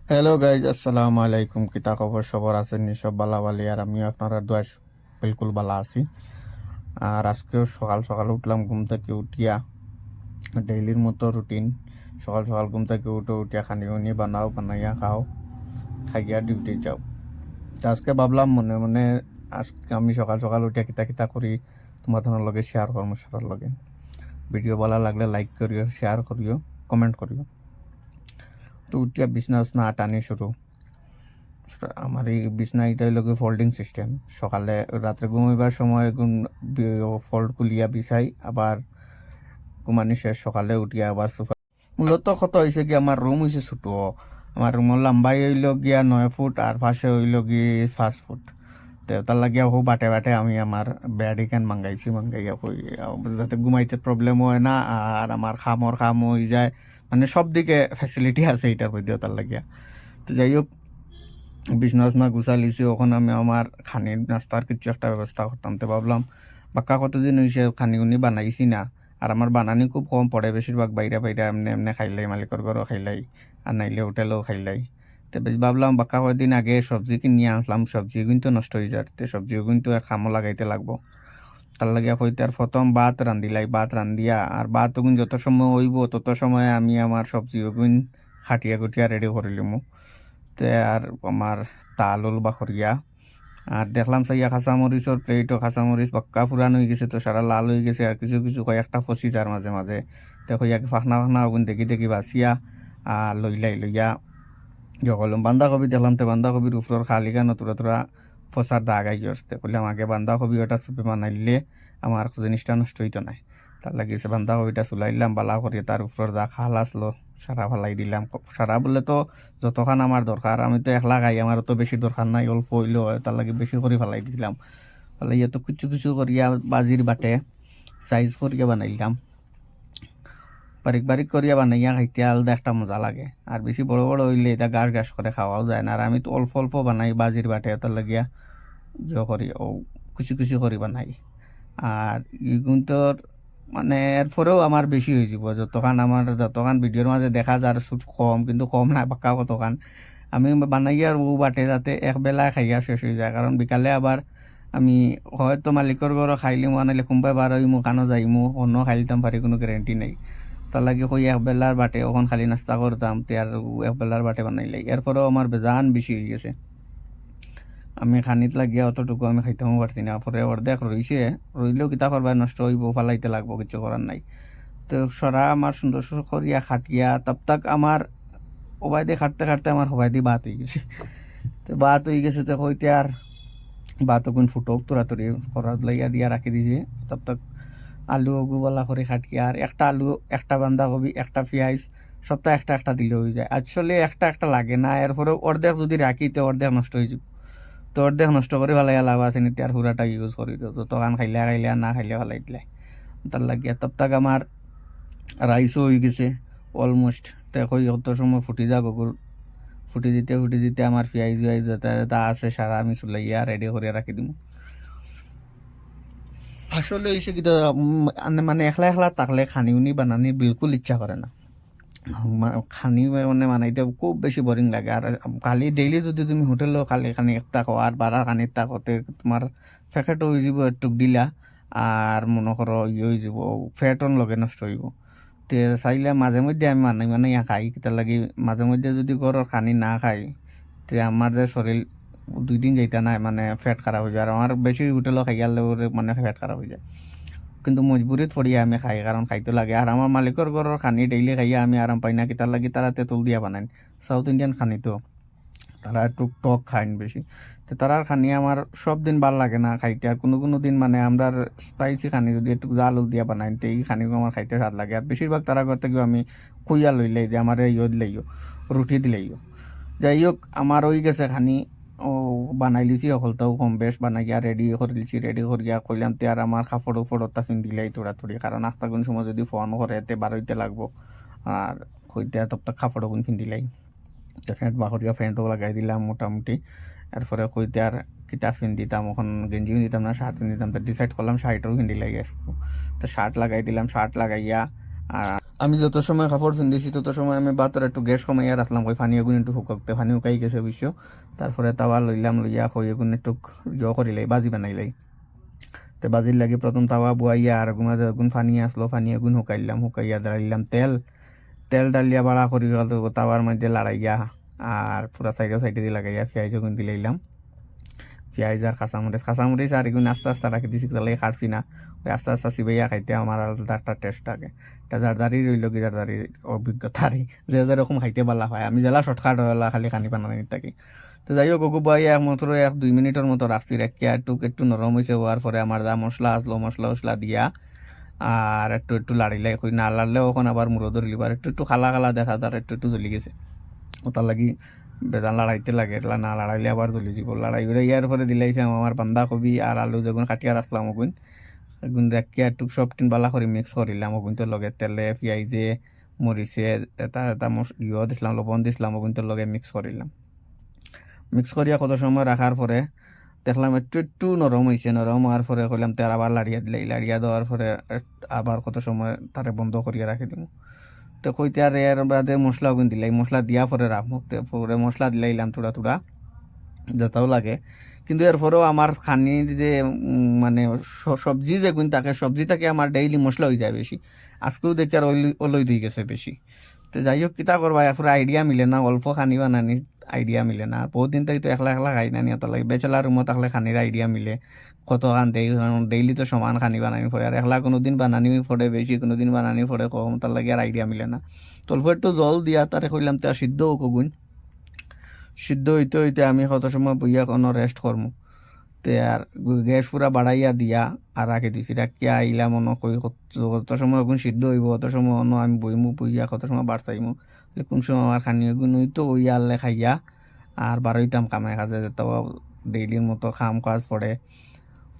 Hello guys, আসসালামু আলাইকুম। কিতা খবর? সবার আছেন নি? সব বালা বালি। আর আমিও আপনারা দোয়া বিলকুল বালা আছি। আর আজকেও সকাল সকাল উঠলাম ঘুম থেকে উঠিয়া, ডেইলির মতো রুটিন। সকাল সকাল ঘুম থেকে উঠিয়া খানি উনি বানাও, বানাইয়া খাও, খাইয়া ডিউটি যাও। তো আজকে ভাবলাম মনে মনে, আজকে আমি সকাল সকাল উঠিয়া কিতা কিতা করি তোমাদের লগে শেয়ার করবো সবার লগে। ভিডিও ভালো লাগলে লাইক করিও, শেয়ার করিও, কমেন্ট করিও। তো উঠিয়া বিছনা উছনা টানি শুরু। আমার এই বিছনা এটা হইল ফোল্ডিং সিস্টেম। সকালে রাত্রে ঘুমাইবার সময় ফোল্ড খুলিয়া বিছাই, আবার ঘুমানি শেষ সকালে উঠিয়া আবার সোফা। মূলত কত হয়েছে কি, আমার রুম হয়েছে ছোট। আমার রুমের লম্বাই হইল গিয়া 9 ফুট, আর পাশে হইল গিয়ে 5 ফুট। তো তার লাগিয়া হো বাটে বাটে আমি আমার বেড এখান মাঙ্গাইয়া হই, যাতে ঘুমাইতে প্রবলেম হয় না, আর আমার খাম হয়ে যায়। মানে সব দিকে ফ্যাসিলিটি আছে এটার মধ্যে, তার লাগিয়া। তো যাই হোক, বিছনা উছনা গুছা লিছি। ওখানে আমি আমার খানি নাস্তার কিছু একটা ব্যবস্থা করতাম। তো ভাবলাম বাক্কা কতদিন হয়েছে খানি উনি বানাইছি না। আর আমার বানানি খুব কম পড়ে, বেশিরভাগ বাইরে বাইরে এমনি এমনি খাইলাই, মালিকর ঘরও খাইলাই, আর নাইলে হোটেলেও খাইলাই। তো বেশ ভাবলাম বাক্কা কয়েকদিন আগে সবজি কিনিয়ে আনলাম, সবজি কিন্তু নষ্ট হয়ে যায়। তো সবজিও কিন্তু আর খামো লাগাইতে লাগবো। তার লাগিয়া হইতে আর প্রথম ভাত রান্ধিলাই। ভাত রান্ধিয়া আর ভাত ওগুন যত সময় হইব তত সময় আমি আমার সবজি ওগুন খাটিয়া গুটিয়া রেডি করিলিম। তে আর আমার তাল উল বাখরিয়া, আর দেখলাম সাইয়া কাঁচামরিচর প্লেটও কাঁচামরিচ পাক্কা পুরানো হয়ে গেছে, তো সারা লাল হয়ে গেছে, আর কিছু কিছু কয়েকটা ফসি যার মাঝে মাঝে। দেখো ইয়াকে ফাঁকনা ফাঁকনা ওগুন দেখি দেখি বাঁচিয়া আর লইয়া যখন বান্ধাকপি দেখলাম, তো বান্ধাকপির উপর খালি কেন তোরা তোরা ফসার দাগ আই আসতে বললাম আগে বান্ধাকপি ওটা সুপে বানাইলে আমার জিনিসটা নষ্ট হইতো না। তার লাগিয়েছে বান্ধাকপিটা চুলাইলাম বালা করিয়ে, তার উপর যা খাল আসলো সারা ফালাই দিলাম। সারা বললে তো যতখান আমার দরকার, আমি তো একলা খাই, আমার তো বেশি দরকার নাই, অল্প হইলেও হয়, তার লাগে বেশি করে ফালাই দিলাম। ফালাইয়া তো কিছু কিছু করিয়া বাজির বাটে সাইজ করিয়া বানাইলাম। বারিক বারিক করিয়া বানাইয়া খাইতে আলাদা একটা মজা লাগে। আর বেশি বড় বড় হইলে এটা গাছ গাছ করে খাওয়াও যায় না। আর আমি তো অল্প অল্প বানাই বাজির বাটে, এত লাগিয়া করি ও কিছু কিছু করি বানাই। আর ইগুন তোর মানে এরপরেও আমার বেশি হয়ে যাব, যতখান ভিডিওর মাঝে দেখা যায় সুট কম, কিন্তু কম না পাক্কা কতখান আমি বানাইয়া আর ও বাটে যাতে একবেলা খাইয়া শেষ হয়ে যায়। কারণ বিকালে আবার আমি হয়তো মালিকর ঘরও খাইলিমো, আনাইলে কোনবাই বার হইমু কানো যাইমু, অন্য খাইতাম পারি, কোনো গ্যারেন্টি নাই। তার লাগে কই একবেলার বাটে ওখান খালি নাস্তা করতাম, তে আর একবেলার বাটে বানাইলাই। এরপরেও আমার বেজান বেশি হয়ে গেছে। আমি খানিত লাগিয়া অতটুকু আমি খাইতেও পারছি না, পরে অর্ধেক রইছে। রইলেও কিতা করবা, নষ্ট হইব, ফালাইতে লাগবো, কিছু করার নাই। তো সরা আমার সুন্দর সুন্দর করিয়া খাটিয়া তাপ তাক আমার সবাই দিয়ে খাটতে খাটতে আমার সবাই দিয়ে বাত হয়ে গেছে। তো বাত হয়ে গেছে, তো হইতে আর বাত কোন ফুটক তোরাতরি করার লাইয়া দিয়া রাখি দিছে। তাপ তাক আলু ওগুবলা করে খাটিয়া, আর একটা আলু, একটা বান্ধাকপি, একটা পেঁয়াজ, সবটা একটা একটা দিলে হয়ে যায়। আসলে একটা একটা লাগে না, এরপরে অর্ধেক যদি রাখি তো অর্ধেক নষ্ট হয়ে যাব। তো অর্ধেক নষ্ট করে ফেলাই লাভ আছে নিতে, আর পুরাটা ইউজ করি দিও, তো তখন খাইলে খাইলে আর না খাইলে ফেলাই দিলে। তার লাগিয়া তব তাক আমার রাইসও হয়ে গেছে অলমোস্ট। তো এখন অত সময় ফুটি যা গুগল, ফুটি দিতে আমার পেঁয়াজ ওয়াইজ যা যা আছে সারা আমি চুলাইয়া রেডি করে রাখি দিব। আসলে হয়েছে কি, মানে একলা একলা থাকলে খানি উনি বানানি বিলকুল ইচ্ছা করে না। খানি মানে বানাইতে খুব বেশি বোরিং লাগে। আর খালি ডেইলি যদি তুমি হোটেলেও খালি খানি একটা খাও, আর বারা খানি একটা খাওতে তোমার ফেকেটও হয়ে যাব একটু দিলা, আর মনে করো হয়ে যাব ফ্যাটন লগে নষ্ট হইব। তে চাইলে মাঝে মধ্যে আমি মানে খাই, তার লাগি মাঝে মধ্যে যদি ঘরের খানি না খাই, তে আমার যে শরীর 2 দিন যাইতা নাই, মানে ফ্যাট খারাপ হয়ে যায়। আর আমার বেশি হোটেলও খাই গেলে মানে ফ্যাট খারাপ হয়ে যায়। কিন্তু মজবুরিত পড়িয়া আমি খাই, কারণ খাইতে লাগে। আর আমার মালিকর ঘরের খানি ডেইলি খাইয়া আমি আরাম পাই না, কি তার লাগি তারা তেঁতুল দিয়া বানাই। সাউথ ইন্ডিয়ান খানি তো তারা একটু টক খাইন বেশি। তো তারার খানি আমার সব দিন ভাল লাগে না খাইতে। আর কোনো কোনো দিন মানে আমরা স্পাইসি খানি যদি একটু জাল উল দিয়া বানাই, তো এই খানিগুলো আমার খাইতে স্বাদ লাগে। আর বেশিরভাগ তারা করতে গিয়ে আমি কুইয়া লইলাই যে আমার ইয়ে দিলাইও, রুটি দিলাইও। যাই হোক, আমার ওই গেছে খানি ও বানাই লিছি, অকলটাও কম বেশ বানাইয়া রেডি করে লিছি। রেডি করিয়া কইলাম তে আর আমার কাপড় উপরটা দিলাই তোড়াতুড়ি, কারণ আস্তা কোন সময় যদি ফোন করে তে বারোইতে লাগবো। আর কইতে তপ্তা কাপড় কোন দিলাই, তো ফ্যান্ট বাহরিয়া ফ্যান্টও লাগাই দিলাম মোটামুটি। এরপরে কইতে আর কিতা দিতাম, ওখান গেঞ্জিও দিতাম না, শার্ট দিতাম। তো ডিসাইড করলাম শার্টও কিনতে লাগে আসবো। তো শার্ট লাগাই দিলাম, শার্ট লাগাইয়া আর আমি যত সময় কাপড় পিন্ধিছি তত সময় আমি বাতর একটু গ্যাস কমাইয়া রাখলাম, ওই পানি এগুন একটু শুকাতে, পানি শুকাই গেছে অবশ্য। তারপরে তাওয়া লইলাম, লইয়া কই এগুন একটু করিলাই, বাজি বানাইলাই। তো বাজির লাগে প্রথম তাওয়া বুয়াইয়া আর এগুন পানি আসলো, পানি এগুন শুকাইলাম, শুকাইয়া দাঁড়াইলাম তেল, তেল ডালিয়া বাড়া করি তাওয়ার মধ্যে লাড়াইয়া আর পুরা সাইডে সাইডে দিয়ে লাগাইয়া পেঁয়াজ এগুন দিলাইলাম, পেঁয়াজ আর কাঁচামরিচ আর এগুলো আস্তে আস্তে রাখি দিছি, তাহলে খাটছি না। ওই আস্তে আস্তে চিবাইয়া খাইতে আমার আলাদা একটা টেস্ট থাকে। এটা জারদারি রইল কি জারদারি অভিজ্ঞতারই, যে যেরকম খাইতে পারলা হয়। আমি জেলা শর্টকাট হলা খালি খানি বানানি থাকি। তো যাই হোক ওগু বই মাত্র 1-2 মিনিটের মতো রাখছি, রেখে একটু নরম হয়েছে হওয়ার পরে আমার যা মশলা আসলো, মশলা উসলা দিয়া আর একটু একটু লাড়িলে কই না লাড়লেও ওখানে আবার মুড়ো ধরলি, আর একটু একটু খালা খালা দেখা তার একটু একটু জ্বলি গেছে। ওটার লাগি বেদান লড়াইতে লাগে, এগুলা না লড়াইলে আবার জ্বলি যাব। লড়াই করে ইয়ার পরে দিলাইছিলাম আমার বান্ধাকপি আর আলু যেগুন কাটিয়া রাখলাম ওগুন, এগুন রাখিয়া একটু সব টিন বালা করে মিক্স করিলাম। ওগুন তো লগে তেলে পেঁয়াজে মরিচে এটা এটা দিছিলাম, লবণ দিছিলাম, ওগুন তো লগে মিক্স করিলাম। মিক্স করিয়া কত সময় রাখার পরে দেখলাম একটু একটু নরম হয়েছে, নরম হওয়ার পরে কইলাম তার আবার লাড়িয়া দিলাই, লাড়িয়া দেওয়ার পরে আবার কত সময় তারে বন্ধ করিয়া রাখি দিব। তো কইতে আর এর বাদে মশলা ওগুন দিলাই, মশলা দিয়া পরে রাখবো, পরে মশলা দিলাইলাম থোড়া থোড়া যেটাও লাগে। কিন্তু এরপরেও আমার খানির যে মানে সবজি যেগুন থাকে, সবজি থাকে আমার ডেইলি মশলা হয়ে যায় বেশি। আজকেও দেখি আর ওলই দিয়ে গেছে বেশি। তো যাই হোক কিতা করবা, এখন আইডিয়া মিলে না, অল্প খানি বানানির আইডিয়া মিলে না। বহুত দিন থেকে তো একলা একলা খাই না নিয়ে, লাগে বেচেলার রুমত থাকলে খানির আইডিয়া মিলে কত খান দেই, কারণ ডেইলি তো সমান খানি বানানি পড়ে। আর একলা কোনো দিন বানানি পড়ে বেশি, কোনো দিন বানানি পড়ে কম, তার লাগে আর আইডিয়া মিলে না। তো অল্প একটু জল দিয়া তারে কইলাম তা সিদ্ধ হোক গুণ, সিদ্ধ হইতে হইতে আমি কত সময় বইয়া কোনো রেস্ট করমু। তে আর গ্যাস পুরা বাড়াইয়া দিয়া আর রাখি দিছি, রাখিয়া আইলাম অন্য কই কত সময় এখন সিদ্ধ হইব, কত সময় অন্য আমি বইমু, বইয়া কত সময় বার চাইমু, কোন সময় আমার খানি এগুন হইতো ওই আল্লে খাইয়া আর বারোইতাম কামে কাজে যেতাম। ডেইলির মতো খাম কাজ পড়ে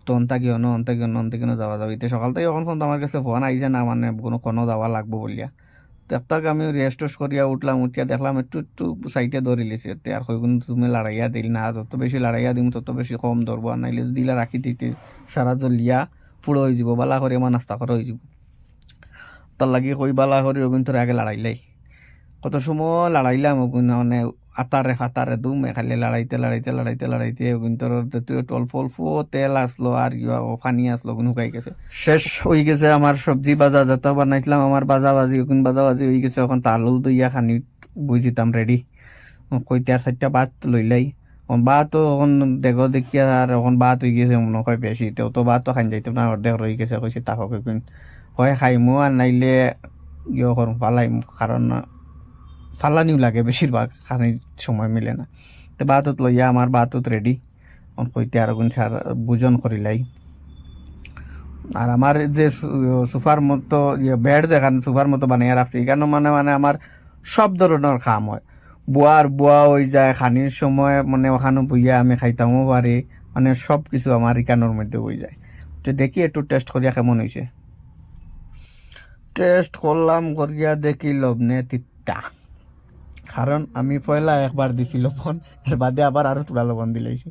তো অন্তাকি অন্য অন্তাকি অন্য অন্তাকি যাওয়া যাবে। সকাল থেকে এখন ফোন আমার কাছে ফোন আইছে না, মানে কোনো যাওয়া লাগবো বলিয়া। তাক আমি রেস্ট টেস্ট করিয়া উঠলাম, উঠিয়া দেখলাম একটু একটু সাইডে ধরে লিছে। আর কইগুন তুমি লড়াইয়া দিল না, যত বেশি লড়াইয়া দিম তত বেশি কম ধরবো, আর নাইলে দিলা রাখি দিতে সারা জলিয়া পুরো হয়ে যাব, বালা করে আমার নাস্তা করা হয়ে যাব। তার লাগি কই বালা করে ওগুন তোর আগে লড়াইলাই, কত সময় লড়াইলাম ওগুন, মানে আতারে ফাতারে দুম খালি লড়াইতে লড়াইতে লড়াইতে লড়াইতে ওগুন তোর অল্প অল্প তেল আসলো আর পানি আসলো, ওগুন শুকাই গেছে, শেষ হয়ে গেছে। আমার সবজি বাজা যত বানাইছিলাম আমার বাজা বাজি ওগুন বাজা বাজি হয়ে গেছে। এখন তালু দইয়া খানি বুঝ দিতাম রেডি। কইতে আর 4টা ভাত লইলাই, ভাত তো এখন দেখো দেখি আর এখন ভাত হয়ে গেছে মনে হয় বেশি, তেও তো ভাত তো খাই যাইতো না, অর্ধেক রয়ে গেছে। কইছে তাকে কইন হয় খাইমু আর নাইলে করুন ফালাইমু, কারণ ফালানিও লাগে বেশিরভাগ খানির সময় মিলে না। তো ভাতত লইয়া আমার ভাতত রেডি, কইতে আর গুণ বুজন করিলাই। আর আমার যে সোফার মতো বেড যেখানে সোফার মতো বানিয়ে রাখছি, এখানে মানে মানে আমার সব ধরনের কাম হয়, বোয়া হয়ে যায় খানির সময়, মানে ওখানে বইয়া আমি খাইতামও পারি, মানে সব কিছু আমার এখানোর মধ্যে হয়ে যায়। তো দেখি একটু টেস্ট করিয়া কেমন হয়েছে। টেস্ট করলাম, করিয়া দেখি লবণে তিতা, কারণ আমি পয়লা একবার দিছি লবণ, এর বাদে আবার আরো তোরা লবণ দিলাইছি।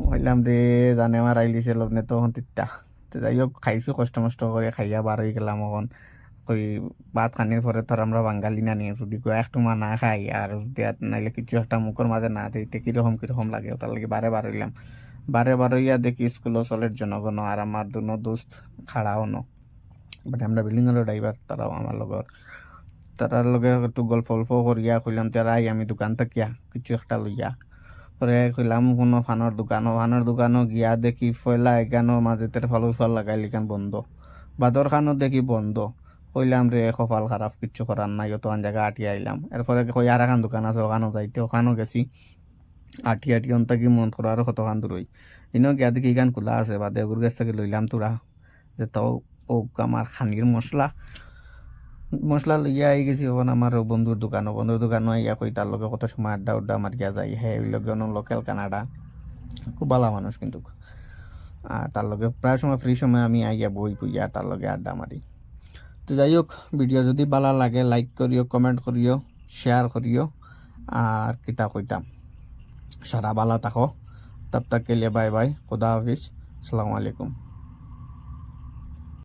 বললাম রে জানে আমার আইলিছে লবণে তখন তিতা। তো যাই হোক খাইছি কষ্ট মষ্ট করে, খাইয়া বার হয়ে গেলাম। এখন ওই ভাত খানির পরে তোর আমরা বাঙালি না নিয়ে যদি একটু মা না খাই আর দেয়াত নাইলে কিছু একটা মুখের মাঝে না দিতে কিরকম কিরকম লাগে, তার লাগে বারে বার হইলাম। বারে বার হইয়া দেখি স্কুলও চলের জনগণ আর আমার দুনো দোস্ত খাড়াও ন, মানে আমরা বিল্ডিং এর ড্রাইভার, তারাও আমার লগর, তারার লগে একটু গল্প অল্প করিয়া কইলাম তারাই আমি দোকান থাকিয়া কিছু একটা লইয়া। পরে কইলাম কোনো ফানোর দোকানও গিয়া দেখি ফয়লা এখানোর মাঝে তের ফালুর ফাল লাগাই লিখান বন্ধ, বাদর খানও দেখি বন্ধ। কইলাম রে কপাল খারাপ, কিচ্ছু করার নাই, অত জায়গা আটিয়া আইলাম। এরপরে কই আর এখন দোকান আছে ওখানেও যাইতে, ওখানেও গেছি আটি আটি অন্তা কি মন করো আরো কতখান দূর হই। ইনো গিয়া দেখি গান খোলা আছে, বা দেগুর কাছ থেকে লইলাম তোরা যে তাও ও আমার খানির মশলা মশলা লইয়া আই গেছি। এখন আমার বন্ধুর দোকানও আইয়া কই তার লগে কত সময় আড্ডা উড্ডা মারিয়া যায়। হ্যাঁ ওই লগে লোকাল কানাডা, খুব ভালো মানুষ কিন্তু। আর তার লগে প্রায় সময় ফ্রি সময় আমি আইয়া বই বইয়া তার লগে আড্ডা মারি। তো যাই হোক ভিডিও যদি ভালো লাগে লাইক করিও, কমেন্ট করিও, শেয়ার করিও। আর কিতা কইতাম, সারা ভালো থাকো। তব তক কে লিয়ে বাই বাই, খুদা হাফিজ, আসসালামু আলাইকুম।